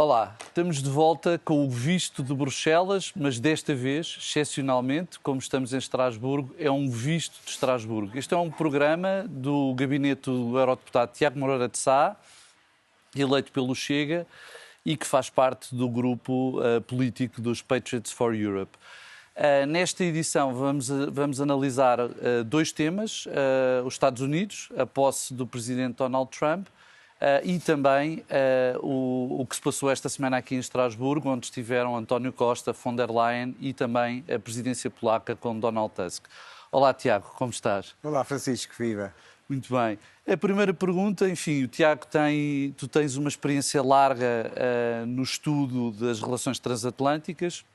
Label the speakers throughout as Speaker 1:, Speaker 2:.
Speaker 1: Olá, estamos de volta com o visto de Bruxelas, mas desta vez, excepcionalmente, como estamos em Estrasburgo, é um visto de Estrasburgo. Este é um programa do gabinete do eurodeputado Tiago Moreira de Sá, eleito pelo Chega, e que faz parte do grupo político dos Patriots for Europe. Nesta edição vamos analisar dois temas, os Estados Unidos, a posse do presidente Donald Trump, e também o que se passou esta semana aqui em Estrasburgo, onde estiveram António Costa, von der Leyen e também a presidência polaca com Donald Tusk. Olá, Tiago, como estás?
Speaker 2: Olá, Francisco, viva.
Speaker 1: Muito bem. A primeira pergunta, enfim, o Tiago tu tens uma experiência larga no estudo das relações transatlânticas,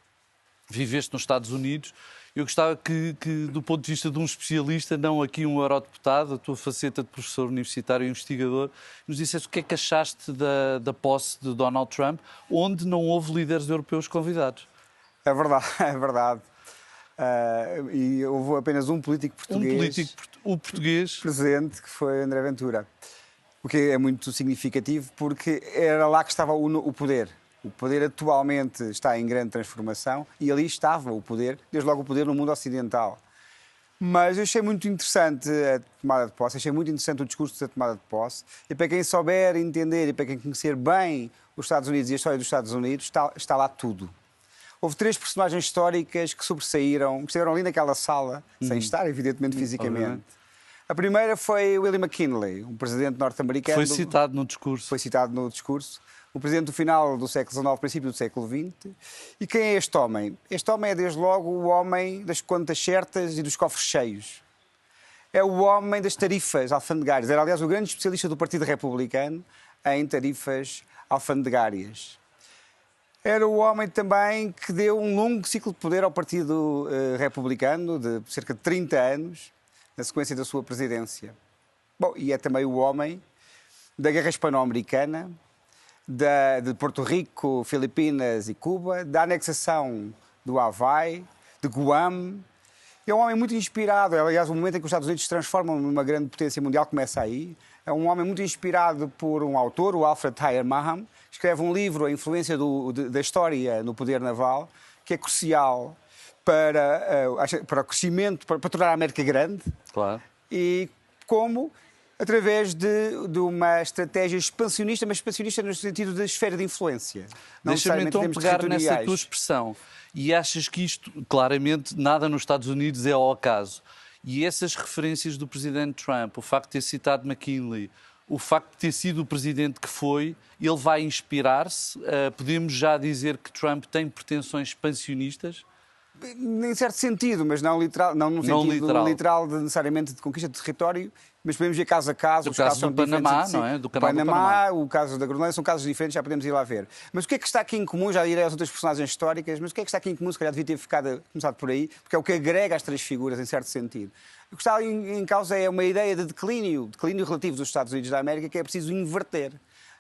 Speaker 1: viveste nos Estados Unidos. Eu gostava que, do ponto de vista de um especialista, não aqui um eurodeputado, a tua faceta de professor universitário e investigador, nos dissesse o que é que achaste da posse de Donald Trump, onde não houve líderes europeus convidados.
Speaker 2: É verdade, é verdade. E houve apenas um político português,
Speaker 1: o português
Speaker 2: presente, que foi André Ventura. O que é muito significativo, porque era lá que estava o poder. O poder atualmente está em grande transformação e ali estava o poder, desde logo o poder no mundo ocidental. Mas eu achei muito interessante a tomada de posse, achei muito interessante o discurso da tomada de posse. E para quem souber entender e para quem conhecer bem os Estados Unidos e a história dos Estados Unidos, está lá tudo. Houve três personagens históricas que estiveram ali naquela sala, sem estar, evidentemente, fisicamente. A primeira foi Willie McKinley, um presidente norte-americano.
Speaker 1: Foi citado no discurso.
Speaker 2: Foi citado no discurso. O presidente do final do século XIX, princípio do século XX. E quem é este homem? Este homem é, desde logo, o homem das contas certas e dos cofres cheios. É o homem das tarifas alfandegárias. Era, aliás, o grande especialista do Partido Republicano em tarifas alfandegárias. Era o homem também que deu um longo ciclo de poder ao Partido Republicano, de cerca de 30 anos, na sequência da sua presidência. Bom, e é também o homem da Guerra Hispano-Americana, de Porto Rico, Filipinas e Cuba, da anexação do Havaí, de Guam. É um homem muito inspirado. Aliás, o momento em que os Estados Unidos se transformam numa grande potência mundial começa aí. É um homem muito inspirado por um autor, o Alfred Thayer Mahan, que escreve um livro, A Influência da História no Poder Naval, que é crucial para o crescimento, para tornar a América grande.
Speaker 1: Claro.
Speaker 2: E como, através de uma estratégia expansionista, mas expansionista no sentido de esfera de influência.
Speaker 1: Deixa-me então pegar nessa tua expressão. E achas que isto, claramente, nada nos Estados Unidos é ao acaso. E essas referências do presidente Trump, o facto de ter citado McKinley, o facto de ter sido o presidente que foi, ele vai inspirar-se? Podemos já dizer que Trump tem pretensões expansionistas?
Speaker 2: Em certo sentido, mas não literal, não no sentido literal de, necessariamente de conquista de território, mas podemos ver caso a caso.
Speaker 1: O caso do Panamá, não é? Do canal do Panamá,
Speaker 2: o caso da Groenlândia, são casos diferentes, já podemos ir lá ver. Mas o que é que está aqui em comum? Já direi às outras personagens históricas, mas o que é que está aqui em comum? Se calhar devia ter começado por aí, porque é o que agrega as três figuras, em certo sentido. O que está em causa é uma ideia de declínio relativo dos Estados Unidos da América, que é preciso inverter.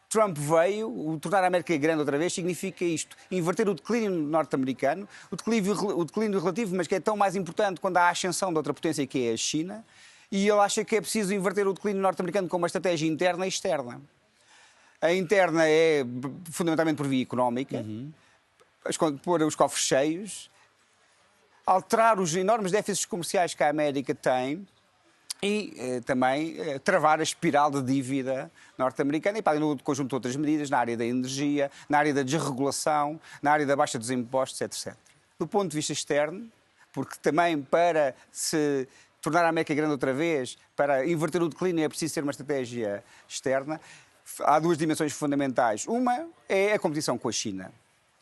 Speaker 2: Trump veio, tornar a América grande outra vez, significa isto, inverter o declínio norte-americano, o declínio relativo, mas que é tão mais importante quando há a ascensão de outra potência, que é a China, e ele acha que é preciso inverter o declínio norte-americano com uma estratégia interna e externa. A interna é fundamentalmente por via económica, pôr os cofres cheios, alterar os enormes déficits comerciais que a América tem, e também travar a espiral de dívida norte-americana e para no conjunto de outras medidas na área da energia, na área da desregulação, na área da baixa dos impostos, etc. Do ponto de vista externo, porque também para se tornar a América grande outra vez, para inverter o declínio é preciso ter uma estratégia externa, há duas dimensões fundamentais. Uma é a competição com a China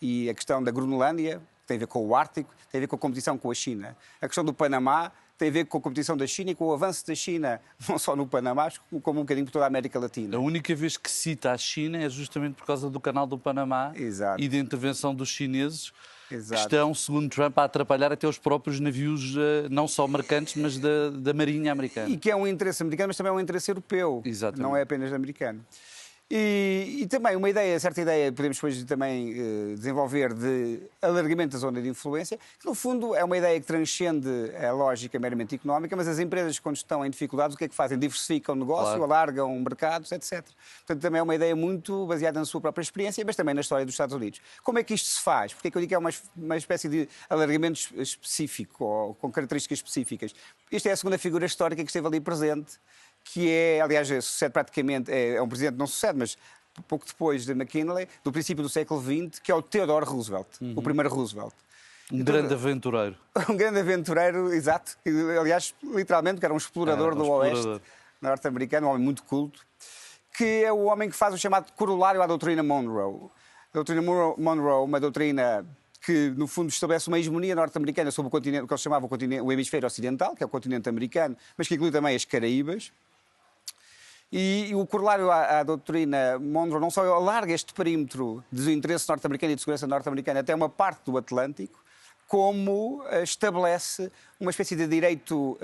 Speaker 2: e a questão da Groenlândia, que tem a ver com o Ártico, tem a ver com a competição com a China. A questão do Panamá tem a ver com a competição da China e com o avanço da China, não só no Panamá, como um bocadinho por toda a América Latina.
Speaker 1: A única vez que cita a China é justamente por causa do canal do Panamá.
Speaker 2: Exato.
Speaker 1: E da intervenção dos chineses,
Speaker 2: Exato.
Speaker 1: que estão, segundo Trump, a atrapalhar até os próprios navios, não só mercantes, mas da Marinha americana.
Speaker 2: E que é um interesse americano, mas também é um interesse europeu.
Speaker 1: Exatamente.
Speaker 2: Não é apenas americano. E também uma ideia, certa ideia, podemos depois também desenvolver de alargamento da zona de influência, que no fundo é uma ideia que transcende a lógica meramente económica, mas as empresas, quando estão em dificuldades, o que é que fazem? Diversificam o negócio,
Speaker 1: Claro.
Speaker 2: alargam mercados, etc. Portanto, também é uma ideia muito baseada na sua própria experiência, mas também na história dos Estados Unidos. Como é que isto se faz? Porque é que eu digo que é uma espécie de alargamento específico, ou com características específicas? Esta é a segunda figura histórica que esteve ali presente, que é, aliás, sucede praticamente, é um presidente, não sucede, mas pouco depois de McKinley, do princípio do século XX, que é o Theodore Roosevelt, o primeiro Roosevelt.
Speaker 1: Um grande aventureiro.
Speaker 2: Um grande aventureiro, exato, aliás, literalmente, que era um explorador do Oeste norte-americano, um homem muito culto, que é o homem que faz o chamado corolário à doutrina Monroe. A doutrina Monroe, uma doutrina que, no fundo, estabelece uma hegemonia norte-americana sobre o continente, que eles chamavam o hemisfério ocidental, que é o continente americano, mas que inclui também as Caraíbas. E o corolário à doutrina Monroe não só alarga este perímetro de interesse norte-americano e de segurança norte-americana até uma parte do Atlântico, como estabelece uma espécie de direito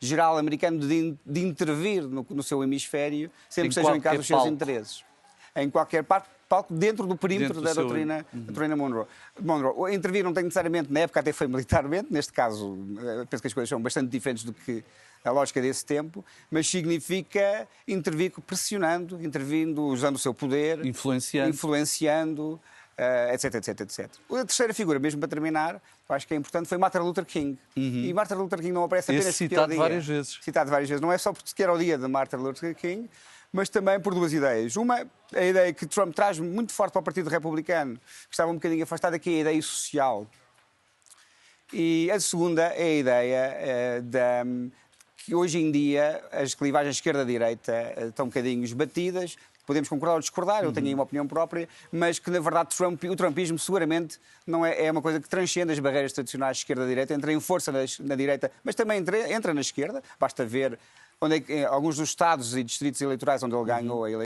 Speaker 2: geral americano de intervir no seu hemisfério, sempre que sejam em causa os seus interesses. Em qualquer parte, dentro do perímetro da doutrina Monroe. Intervir não tem necessariamente, na época até foi militarmente, neste caso penso que as coisas são bastante diferentes do que a lógica desse tempo, mas significa intervir pressionando, intervindo, usando o seu poder, influenciando etc, etc, etc. A terceira figura, mesmo para terminar, acho que é importante, foi Martin Luther King. E Martin Luther King não aparece apenas porque era o dia. Citado várias vezes. Não é só porque era o dia de Martin Luther King, mas também por duas ideias. Uma, a ideia que Trump traz muito forte para o Partido Republicano, que estava um bocadinho afastada, que é a ideia social. E a segunda é a ideia que hoje em dia as clivagens esquerda-direita estão um bocadinho esbatidas. Podemos concordar ou discordar, eu tenho aí uma opinião própria, mas que, na verdade, o trumpismo seguramente não é uma coisa que transcende as barreiras tradicionais de esquerda-direita, entra em força na direita, mas também entra na esquerda. Basta ver onde alguns dos estados e distritos eleitorais onde ele ganhou a eleição.